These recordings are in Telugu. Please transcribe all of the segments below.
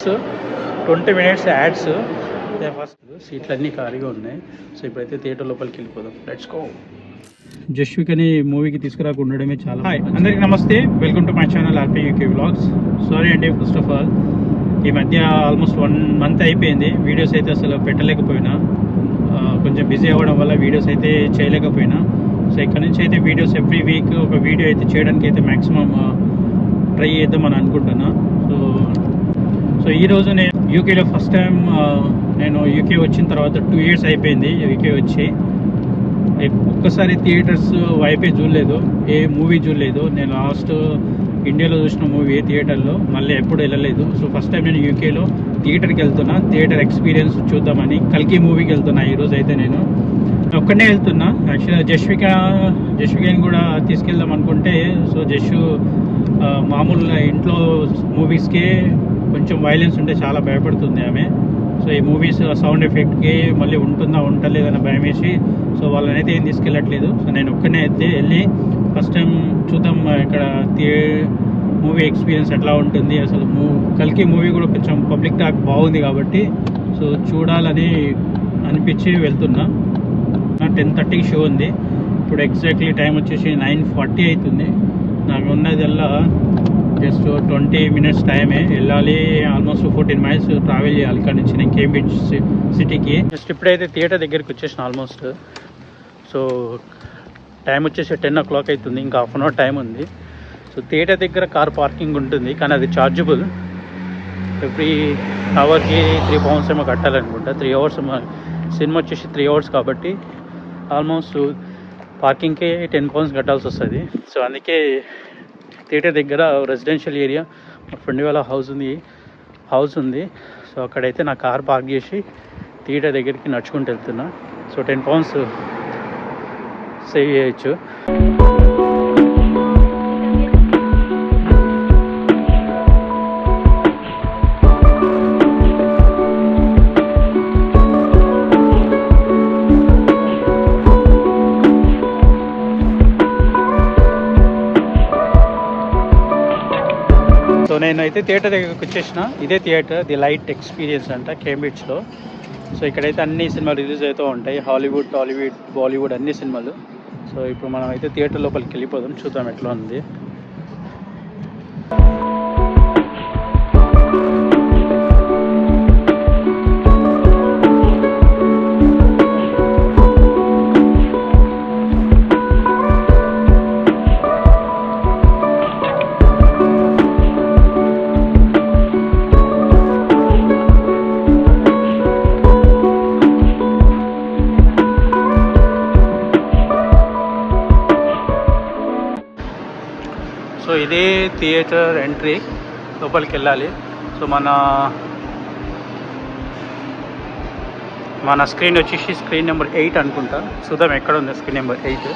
20 minutes యాడ్స్ ఫస్ట్ సీట్లు అన్నీ ఖాళీగా ఉన్నాయి. సో ఇప్పుడైతే థియేటర్ లోపలికి వెళ్ళిపోదాం. Let's go. జస్వికని మూవీకి తీసుకురాకుండా ఉండడమే చాలా. హాయ్ అందరికీ నమస్తే, welcome to my channel RP UK vlogs. Sorry అండి, ఫస్ట్ ఆఫ్ ఆల్ ఈ మధ్య ఆల్మోస్ట్ 1 month అయిపోయింది వీడియోస్ అయితే అసలు పెట్టలేకపోయినా, కొంచెం బిజీ అవ్వడం వల్ల వీడియోస్ అయితే చేయలేకపోయినా. సో ఇక్కడ నుంచి అయితే వీడియోస్ ఎవ్రీ వీక్ ఒక వీడియో అయితే చేయడానికి అయితే మ్యాక్సిమం ట్రై చేద్దామని అనుకుంటున్నా. సో ఈరోజు నేను యూకేలో ఫస్ట్ టైం, నేను యూకే వచ్చిన తర్వాత 2 years అయిపోయింది యూకే వచ్చి. ఒక్కసారి థియేటర్స్ వైపే చూడలేదు, ఏ మూవీ చూడలేదు. నేను లాస్ట్ ఇండియాలో చూసిన మూవీ థియేటర్లో, మళ్ళీ ఎప్పుడు వెళ్ళలేదు. సో ఫస్ట్ టైం నేను యూకేలో థియేటర్కి వెళ్తున్నా, థియేటర్ ఎక్స్పీరియన్స్ చూద్దామని. కల్కి మూవీకి వెళ్తున్నా ఈరోజు అయితే. నేను ఒక్కనే వెళ్తున్నా. యాక్చువల్గా జస్వికని కూడా తీసుకెళ్దాం అనుకుంటే, సో మామూలుగా ఇంట్లో మూవీస్కే కొంచెం వైలెన్స్ ఉంటే చాలా భయపడుతుంది ఆమె. సో ఈ మూవీస్ సౌండ్ ఎఫెక్ట్కి మళ్ళీ ఉంటలేదని భయం వేసి, సో వాళ్ళని అయితే ఏం తీసుకెళ్ళట్లేదు. సో నేను ఒక్కనే అయితే వెళ్ళి ఫస్ట్ టైం చూద్దాం ఇక్కడ మూవీ ఎక్స్పీరియన్స్ ఎట్లా ఉంటుంది. అసలు కల్కి మూవీ కూడా కొంచెం పబ్లిక్ టాక్ బాగుంది కాబట్టి సో చూడాలని అనిపించి వెళ్తున్నా. 10:30కి షో ఉంది. ఇప్పుడు ఎగ్జాక్ట్లీ టైం వచ్చేసి 9:40 అవుతుంది. నాకు ఉన్నదల్లా జస్ట్ 20 minutes టైమే. వెళ్ళాలి, ఆల్మోస్ట్ 14 miles ట్రావెల్ చేయాలి ఇక్కడ నుంచి నేను కేంబ్రిడ్జ్ సిటీకి. జస్ట్ ఇప్పుడైతే థియేటర్ దగ్గరికి వచ్చేసిన ఆల్మోస్ట్. సో టైం వచ్చేసి 10 o'clock అవుతుంది, ఇంకా 1/2 hour టైం ఉంది. సో థియేటర్ దగ్గర కార్ పార్కింగ్ ఉంటుంది, కానీ అది చార్జబుల్. ఎవ్రీ అవర్కి £3 ఏమో కట్టాలనుకుంటా. 3 hours సినిమా వచ్చేసి 3 hours కాబట్టి ఆల్మోస్ట్ పార్కింగ్కే £10 కట్టాల్సి వస్తుంది. సో అందుకే థియేటర్ దగ్గర రెసిడెన్షియల్ ఏరియా మా ఫ్రెండ్ వాళ్ళ హౌస్ ఉంది. సో అక్కడైతే నా కార్ పార్క్ చేసి థియేటర్ దగ్గరికి నడుచుకుంటూ వెళ్తున్నా. సో £10 సేవ్ చేయొచ్చు. సో నేనైతే థియేటర్ దగ్గరికి వచ్చేసిన. ఇదే థియేటర్, ది లైట్ ఎక్స్పీరియన్స్ అంట, కేంబ్రిడ్జ్లో. సో ఇక్కడైతే అన్ని సినిమాలు రిలీజ్ అవుతూ ఉంటాయి, హాలీవుడ్, టాలీవుడ్, బాలీవుడ్ అన్ని సినిమాలు. సో ఇప్పుడు మనం అయితే థియేటర్ లోపలికి వెళ్ళిపోదాం, చూద్దాం ఎట్లా ఉంది. సో ఇదే థియేటర్ ఎంట్రీ, లోపలికి వెళ్ళాలి. సో మన స్క్రీన్ వచ్చేసి స్క్రీన్ నెంబర్ 8 అనుకుంటా. చూద్దాం ఎక్కడ ఉంది స్క్రీన్ నెంబర్ 8.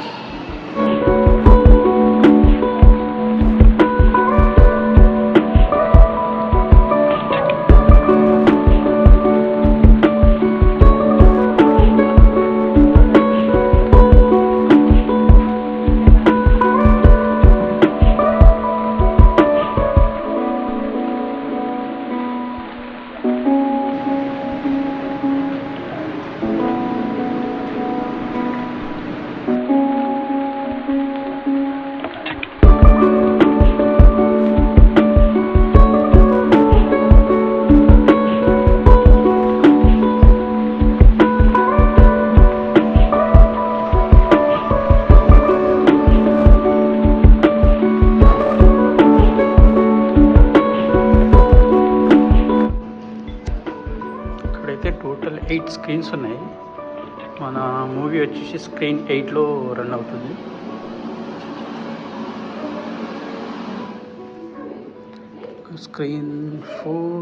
టోటల్ 8 స్క్రీన్స్ ఉన్నాయి. మన మూవీ వచ్చేసి స్క్రీన్ 8లో రన్ అవుతుంది. స్క్రీన్ 4,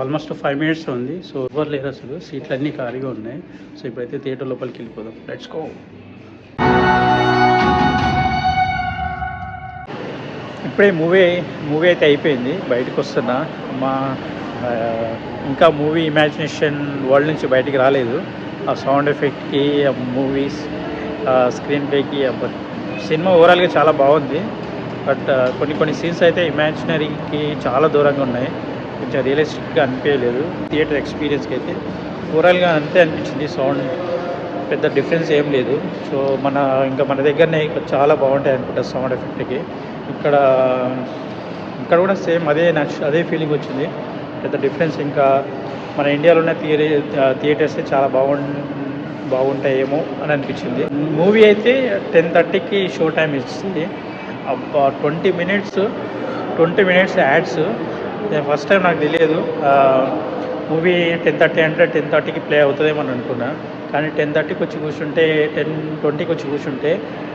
ఆల్మోస్ట్ 5 minutes ఉంది. సో ఎవరు లేరు అసలు, సీట్లు అన్నీ ఖాళీగా ఉన్నాయి. సో ఇప్పుడైతే థియేటర్ లోపలికి వెళ్ళిపోదాం. Let's go. ఇప్పుడే మూవీ అయితే అయిపోయింది, బయటకు వస్తున్నా. మా ఆ, ఇంకా మూవీ ఇమాజినేషన్ వరల్డ్ నుంచి బయటికి రాలేదు. ఆ సౌండ్ ఎఫెక్ట్కి, ఆ మూవీస్ స్క్రీన్ ప్లేకి, సినిమా ఓవరాల్గా చాలా బాగుంది. బట్ కొన్ని సీన్స్ అయితే ఇమాజినరీకి చాలా దూరంగా ఉన్నాయి, కొంచెం రియలిస్టిక్గా అనిపించలేదు. థియేటర్ ఎక్స్పీరియన్స్కి అయితే ఓవరాల్గా అంతే అనిపించింది. సౌండ్ పెద్ద డిఫరెన్స్ ఏం లేదు. సో మన దగ్గరనే ఇక్కడ చాలా బాగుంటాయి అనుకుంటా సౌండ్ ఎఫెక్ట్కి. ఇక్కడ కూడా సేమ్ అదే ఫీలింగ్ వచ్చింది. పెద్ద డిఫరెన్స్ ఇంకా మన ఇండియాలో ఉన్న థియేటర్స్ చాలా బాగుంటాయేమో అని అనిపించింది. మూవీ అయితే 10:30కి షో టైం ఇస్తుంది. 20 మినిట్స్ యాడ్స్. ఫస్ట్ టైం నాకు తెలియదు మూవీ 10:30 అంటే 10:30కి ప్లే అవుతుందేమో అని అనుకున్నా. కానీ 10:30కి వచ్చి కూర్చుంటే 10:20కి వచ్చి కూర్చుంటే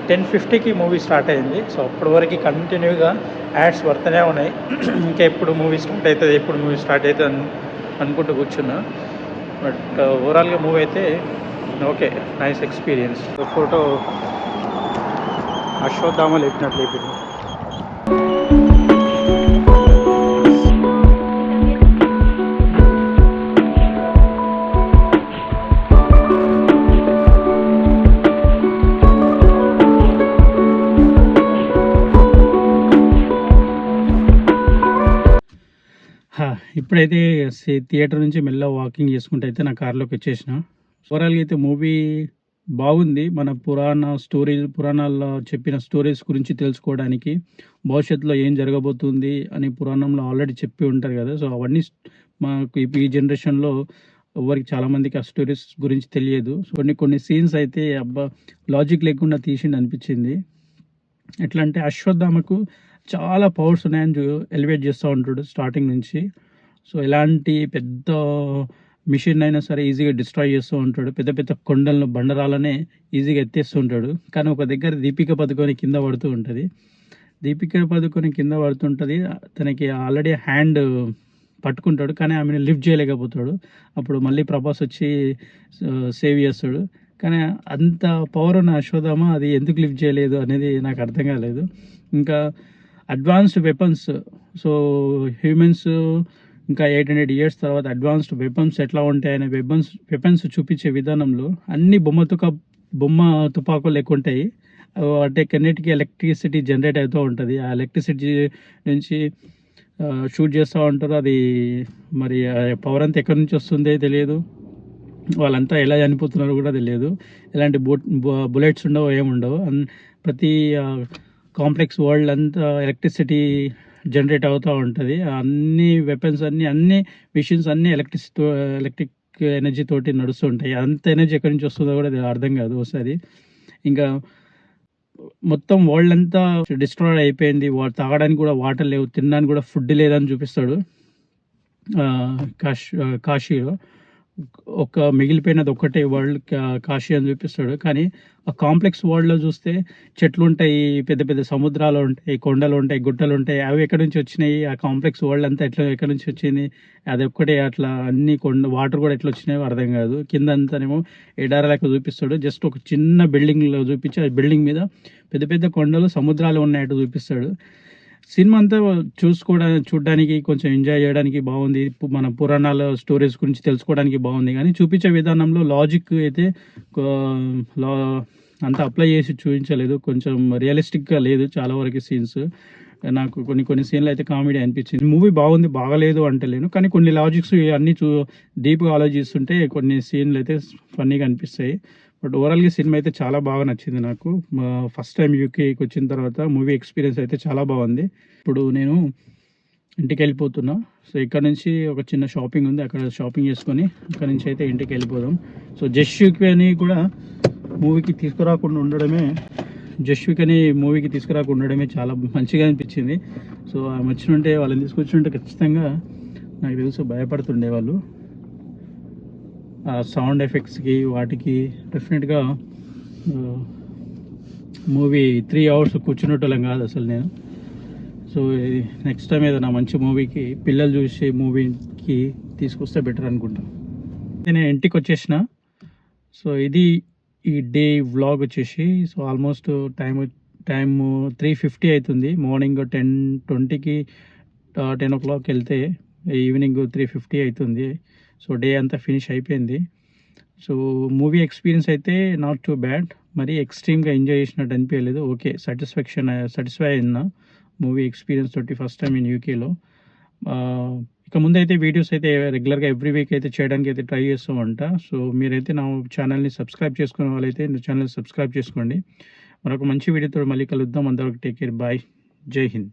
10:50కి మూవీ స్టార్ట్ అయింది. సో అప్పటి వరకు కంటిన్యూగా యాడ్స్ పడుతూనే ఉన్నాయి. ఇంకా ఎప్పుడు మూవీ స్టార్ట్ అవుతుంది అనుకుంటూ కూర్చున్నా. బట్ ఓవరాల్గా మూవీ అయితే okay, nice experience. Photo Ashwatthama లేపినట్లు లేపింది. ఇప్పుడైతే థియేటర్ నుంచి మెల్లగా వాకింగ్ చేసుకుంటూ అయితే నా కార్లోకి వచ్చేసిన. ఓవరాల్గా అయితే మూవీ బాగుంది. మన పురాణాల్లో చెప్పిన స్టోరీస్ గురించి తెలుసుకోవడానికి, భవిష్యత్తులో ఏం జరగబోతుంది అని పురాణంలో ఆల్రెడీ చెప్పి ఉంటారు కదా. సో అవన్నీ మాకు ఈ జనరేషన్లో ఎవరికి చాలామందికి ఆ స్టోరీస్ గురించి తెలియదు. కొన్ని సీన్స్ అయితే లాజిక్ లేకుండా తీసిండి అనిపించింది. ఎట్లా అంటే అశ్వత్థామకు చాలా పవర్స్ ఉన్నాయని ఎలివేట్ చేస్తూ ఉంటాడు స్టార్టింగ్ నుంచి. సో ఎలాంటి పెద్ద మిషన్ అయినా సరే ఈజీగా డిస్ట్రాయ్ చేస్తూ ఉంటాడు. పెద్ద కొండలను, బండరాలనే ఈజీగా ఎత్తేస్తూ ఉంటాడు. కానీ ఒక దగ్గర దీపిక పదుకొని కింద పడుతుంటుంది. తనకి ఆల్రెడీ హ్యాండ్ పట్టుకుంటాడు, కానీ ఆమెను లిఫ్ట్ చేయలేకపోతాడు. అప్పుడు మళ్ళీ ప్రభాస్ వచ్చి సేవ్ చేస్తాడు. కానీ అంత పవర్ ఉన్న అశ్వత్థామ అది ఎందుకు లిఫ్ట్ చేయలేదు అనేది నాకు అర్థం కాలేదు. ఇంకా అడ్వాన్స్డ్ వెపన్స్, సో హ్యూమన్స్ ఇంకా 800 years తర్వాత అడ్వాన్స్డ్ వెపన్స్ ఎట్లా ఉంటాయనే వెపన్స్ చూపించే విధానంలో అన్ని బొమ్మ తుపాకులు లెక్క ఉంటాయి. అంటే కొన్నిటికి ఎలక్ట్రిసిటీ జనరేట్ అవుతూ ఉంటుంది. ఆ ఎలక్ట్రిసిటీ నుంచి షూట్ చేస్తూ ఉంటారు. అది మరి పవర్ అంతా ఎక్కడి నుంచి వస్తుందో తెలియదు. వాళ్ళంతా ఎలా చనిపోతున్నారో కూడా తెలియదు. ఎలాంటి బుల్లెట్స్ ఉండవు, ఏముండవు. ప్రతి కాంప్లెక్స్ వరల్డ్ అంతా ఎలక్ట్రిసిటీ జనరేట్ అవుతూ ఉంటుంది. అన్ని వెపన్స్ అన్ని మిషన్స్ అన్నీ ఎలక్ట్రిక్ ఎనర్జీ తోటి నడుస్తూ ఉంటాయి. అంత ఎనర్జీ ఎక్కడి నుంచి వస్తుందో కూడా అర్థం కాదు ఒకసారి. ఇంకా మొత్తం వరల్డ్ అంతా డిస్ట్రాయ్ అయిపోయింది. తాగడానికి కూడా వాటర్ లేవు, తినడానికి కూడా ఫుడ్ లేదని చూపిస్తాడు. కాశీలో మిగిలిపోయినది ఒక్కటే వరల్డ్ కాశీ అని చూపిస్తాడు. కానీ ఆ కాంప్లెక్స్ వరల్డ్లో చూస్తే చెట్లు ఉంటాయి, పెద్ద సముద్రాలు ఉంటాయి, కొండలు ఉంటాయి, గుట్టలు ఉంటాయి. అవి ఎక్కడి నుంచి వచ్చినాయి? ఆ కాంప్లెక్స్ వరల్డ్ అంతా ఎక్కడి నుంచి వచ్చింది? అది ఒక్కటే అట్లా అన్ని వాటర్ కూడా ఎట్లా వచ్చినాయో అర్థం కాదు. కింద అంతానేమో ఎడారలాగా చూపిస్తాడు. జస్ట్ ఒక చిన్న బిల్డింగ్లో చూపించి ఆ బిల్డింగ్ మీద పెద్ద కొండలు, సముద్రాలు ఉన్నాయట్టు చూపిస్తాడు. సినిమా అంతా చూడడానికి కొంచెం ఎంజాయ్ చేయడానికి బాగుంది. మన పురాణాల స్టోరీస్ గురించి తెలుసుకోవడానికి బాగుంది. కానీ చూపించే విధానంలో లాజిక్ అయితే అంతా అప్లై చేసి చూపించలేదు. కొంచెం రియలిస్టిక్గా లేదు చాలా వరకు సీన్స్. నాకు కొన్ని సీన్లు అయితే కామెడీ అనిపించింది. మూవీ బాగుంది, బాగలేదు అంటలేను. కానీ కొన్ని లాజిక్స్ అన్నీ డీప్గా ఆలోచిస్తుంటే కొన్ని సీన్లు అయితే ఫన్నీగా అనిపిస్తాయి. బట్ ఓవరాల్గా సినిమా అయితే చాలా బాగా నచ్చింది నాకు. ఫస్ట్ టైం యూకేకి వచ్చిన తర్వాత మూవీ ఎక్స్పీరియన్స్ అయితే చాలా బాగుంది. ఇప్పుడు నేను ఇంటికి వెళ్ళిపోతున్నా. సో ఇక్కడ నుంచి ఒక చిన్న షాపింగ్ ఉంది, అక్కడ షాపింగ్ చేసుకొని ఇక్కడ నుంచి అయితే ఇంటికి వెళ్ళిపోదాం. సో జస్వికని కూడా మూవీకి తీసుకురాకుండా ఉండడమే చాలా మంచిగా అనిపించింది. సో ఆమె వచ్చినుంటే, వాళ్ళని తీసుకొచ్చుంటే ఖచ్చితంగా నాకు తెలుసు భయపడుతుండే వాళ్ళు. ఆ సౌండ్ ఎఫెక్ట్స్కి వాటికి డెఫినెట్గా మూవీ 3 hours కూర్చున్నట్టోళ్ళం కాదు అసలు నేను. సో నెక్స్ట్ టైం ఏదైనా మంచి మూవీకి పిల్లలు చూసే మూవీకి తీసుకొస్తే బెటర్ అనుకుంటాను. నేను ఇంటికి వచ్చేసిన. సో ఇది ఈ డే వ్లాగ్ వచ్చేసి. సో ఆల్మోస్ట్ టైము 3:50 అవుతుంది. మార్నింగ్ 10:20కి 10 o'clock వెళ్తే ఈవినింగ్ 3:50 అవుతుంది. సో డే అంతా ఫినిష్ అయిపోయింది. సో మూవీ ఎక్స్పీరియన్స్ అయితే నాట్ టూ బ్యాడ్, మరి ఎక్స్ట్రీమ్గా ఎంజాయ్ చేసినట్టు అనిపించలేదు. ఓకే, సాటిస్ఫై అయినా మూవీ ఎక్స్పీరియన్స్ తోటి ఫస్ట్ టైం ఇన్ యూకేలో. ఇక ముందైతే వీడియోస్ అయితే రెగ్యులర్గా ఎవ్రీ వీక్ అయితే చేయడానికి అయితే ట్రై చేస్తామంట. సో మీరైతే నా ఛానల్ని సబ్స్క్రైబ్ చేసుకునే వాళ్ళైతే నా ఛానల్ సబ్స్క్రైబ్ చేసుకోండి. మరొక మంచి వీడియోతో మళ్ళీ కలుద్దాం. అందరికి టేక్ కేర్, బాయ్, జై హింద్.